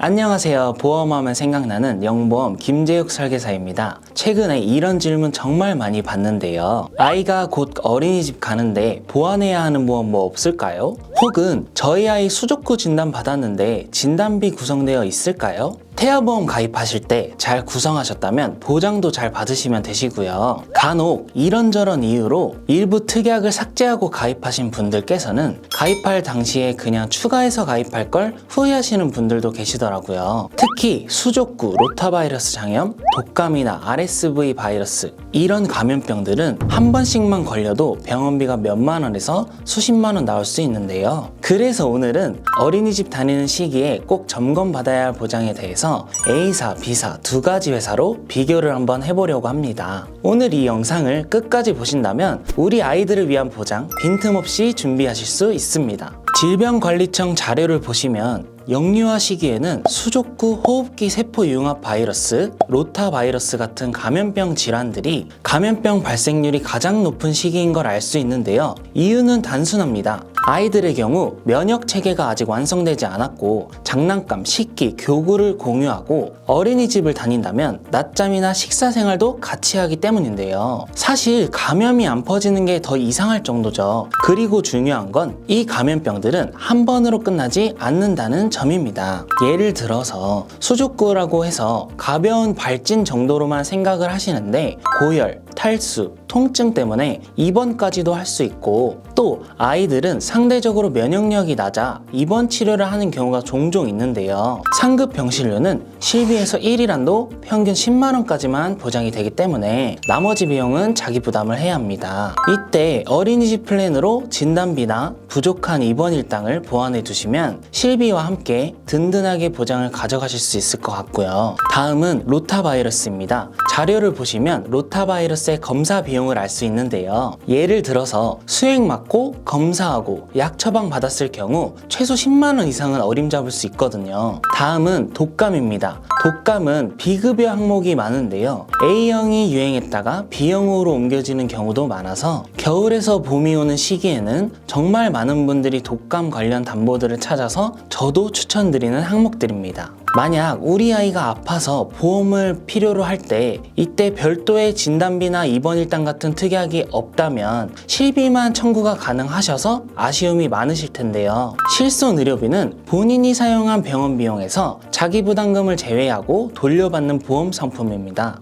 안녕하세요. 보험하면 생각나는 영보험 김재욱 설계사입니다. 최근에 이런 질문 정말 많이 받는데요. 아이가 곧 어린이집 가는데 보완해야 하는 보험 뭐 없을까요? 혹은 저희 아이 수족구 진단 받았는데 진단비 구성되어 있을까요? 태아보험 가입하실 때 잘 구성하셨다면 보장도 잘 받으시면 되시고요. 간혹 이런저런 이유로 일부 특약을 삭제하고 가입하신 분들께서는 가입할 당시에 그냥 추가해서 가입할 걸 후회하시는 분들도 계시더라고요. 특히 수족구, 로타바이러스 장염, 독감이나 RSV 바이러스 이런 감염병들은 한 번씩만 걸려도 병원비가 몇만 원에서 수십만 원 나올 수 있는데요. 그래서 오늘은 어린이집 다니는 시기에 꼭 점검받아야 할 보장에 대해서 A사, B사 두 가지 회사로 비교를 한번 해보려고 합니다. 오늘 이 영상을 끝까지 보신다면 우리 아이들을 위한 보장 빈틈없이 준비하실 수 있습니다. 질병관리청 자료를 보시면 영유아 시기에는 수족구 호흡기 세포 융합 바이러스, 로타 바이러스 같은 감염병 질환들이 감염병 발생률이 가장 높은 시기인 걸 알 수 있는데요. 이유는 단순합니다. 아이들의 경우 면역 체계가 아직 완성되지 않았고 장난감, 식기, 교구를 공유하고 어린이집을 다닌다면 낮잠이나 식사 생활도 같이 하기 때문인데요. 사실 감염이 안 퍼지는 게 더 이상할 정도죠. 그리고 중요한 건 이 감염병들은 한 번으로 끝나지 않는다는 점입니다. 예를 들어서 수족구라고 해서 가벼운 발진 정도로만 생각을 하시는데 고열, 탈수, 통증 때문에 입원까지도 할 수 있고 또 아이들은 상대적으로 면역력이 낮아 입원 치료를 하는 경우가 종종 있는데요. 상급 병실료는 실비에서 1일안도 평균 10만 원까지만 보장이 되기 때문에 나머지 비용은 자기 부담을 해야 합니다. 이때 어린이집 플랜으로 진단비나 부족한 입원 일당을 보완해 두시면 실비와 함께 든든하게 보장을 가져가실 수 있을 것 같고요. 다음은 로타바이러스입니다. 자료를 보시면 로타바이러스의 검사 비용을 알 수 있는데요. 예를 들어서 수액 맞고 검사하고 약 처방 받았을 경우 최소 10만 원 이상은 어림잡을 수 있거든요. 다음은 독감입니다. 독감은 비급여 항목이 많은데요. A형이 유행했다가 B형으로 옮겨지는 경우도 많아서 겨울에서 봄이 오는 시기에는 정말 많은 분들이 독감 관련 담보들을 찾아서 저도 추천드리는 항목들입니다. 만약 우리 아이가 아파서 보험을 필요로 할 때 이때 별도의 진단비나 입원 일당 같은 특약이 없다면 실비만 청구가 가능하셔서 아쉬움이 많으실 텐데요. 실손 의료비는 본인이 사용한 병원 비용에서 자기부담금을 제외하고 돌려받는 보험 상품입니다.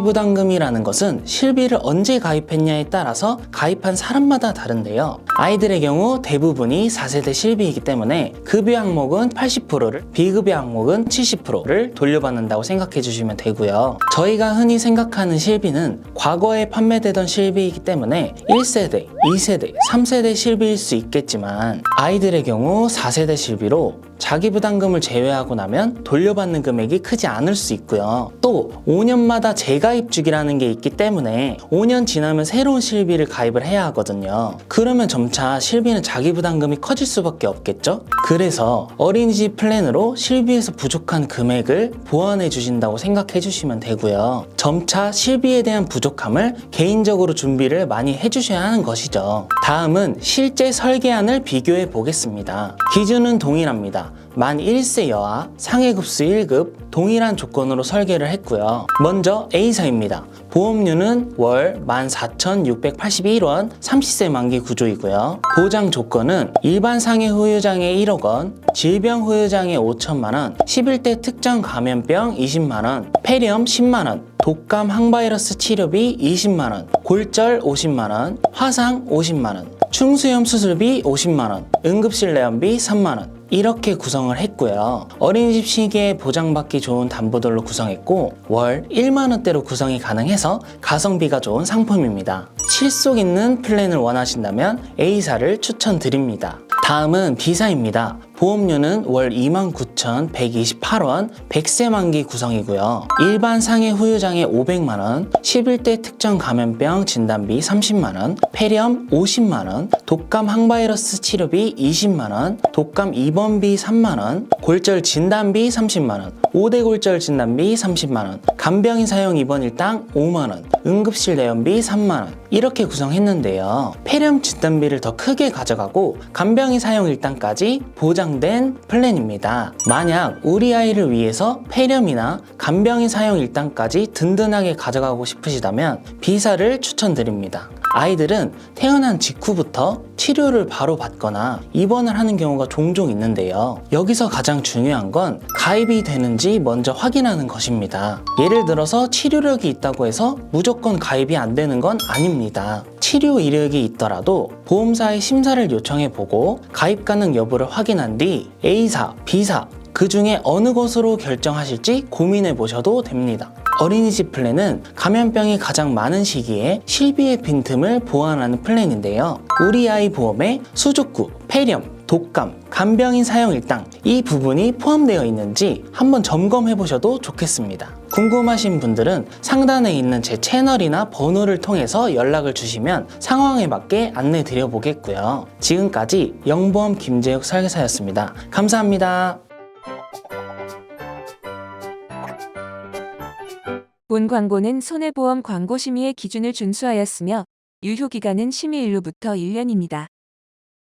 자기부담금이라는 것은 실비를 언제 가입했냐에 따라서 가입한 사람마다 다른데요. 아이들의 경우 대부분이 4세대 실비이기 때문에 급여 항목은 80%를, 비급여 항목은 70%를 돌려받는다고 생각해 주시면 되고요. 저희가 흔히 생각하는 실비는 과거에 판매되던 실비이기 때문에 1세대, 2세대, 3세대 실비일 수 있겠지만 아이들의 경우 4세대 실비로 자기부담금을 제외하고 나면 돌려받는 금액이 크지 않을 수 있고요. 또 5년마다 재가입 주기라는 게 있기 때문에 5년 지나면 새로운 실비를 가입을 해야 하거든요. 그러면 점차 실비는 자기부담금이 커질 수밖에 없겠죠? 그래서 어린이집 플랜으로 실비에서 부족한 금액을 보완해 주신다고 생각해 주시면 되고요. 점차 실비에 대한 부족함을 개인적으로 준비를 많이 해주셔야 하는 것이죠. 다음은 실제 설계안을 비교해 보겠습니다. 기준은 동일합니다. 만 1세 여아, 상해급수 1급, 동일한 조건으로 설계를 했고요. 먼저 A사입니다. 보험료는 월 14,681원 30세 만기 구조이고요. 보장 조건은 일반 상해 후유장애 1억 원, 질병 후유장애 5천만 원, 11대 특정 감염병 20만 원, 폐렴 10만 원, 독감 항바이러스 치료비 20만 원, 골절 50만 원, 화상 50만 원, 충수염 수술비 50만 원, 응급실 내원비 3만 원 이렇게 구성을 했고요. 어린이집 시기에 보장받기 좋은 담보들로 구성했고 월 1만 원대로 구성이 가능해서 가성비가 좋은 상품입니다. 실속 있는 플랜을 원하신다면 A사를 추천드립니다. 다음은 B사입니다. 보험료는 월 29,128원 100세 만기 구성이고요. 일반 상해 후유장애 500만원, 11대 특정 감염병 진단비 30만원, 폐렴 50만원, 독감 항바이러스 치료비 20만원, 독감 입원비 3만원, 골절 진단비 30만원, 5대 골절 진단비 30만원, 간병인 사용 입원 일당 5만원, 응급실 내원비 3만원 이렇게 구성했는데요. 폐렴 진단비를 더 크게 가져가고 간병인 사용 일당까지 보장된 플랜입니다. 만약 우리 아이를 위해서 폐렴이나 간병인 사용 일당까지 든든하게 가져가고 싶으시다면 비사를 추천드립니다. 아이들은 태어난 직후부터 치료를 바로 받거나 입원을 하는 경우가 종종 있는데요. 여기서 가장 중요한 건 가입이 되는지 먼저 확인하는 것입니다. 예를 들어서 치료력이 있다고 해서 무조건 가입이 안 되는 건 아닙니다. 치료 이력이 있더라도 보험사의 심사를 요청해 보고 가입 가능 여부를 확인한 뒤 A사, B사 그 중에 어느 것으로 결정하실지 고민해 보셔도 됩니다. 어린이집 플랜은 감염병이 가장 많은 시기에 실비의 빈틈을 보완하는 플랜인데요. 우리 아이 보험에 수족구, 폐렴, 독감, 간병인 사용 일당 이 부분이 포함되어 있는지 한번 점검해 보셔도 좋겠습니다. 궁금하신 분들은 상단에 있는 제 채널이나 번호를 통해서 연락을 주시면 상황에 맞게 안내 드려 보겠고요. 지금까지 영보험 김재욱 설계사였습니다. 감사합니다. 본 광고는 손해보험 광고 심의의 기준을 준수하였으며 유효기간은 심의일로부터 1년입니다.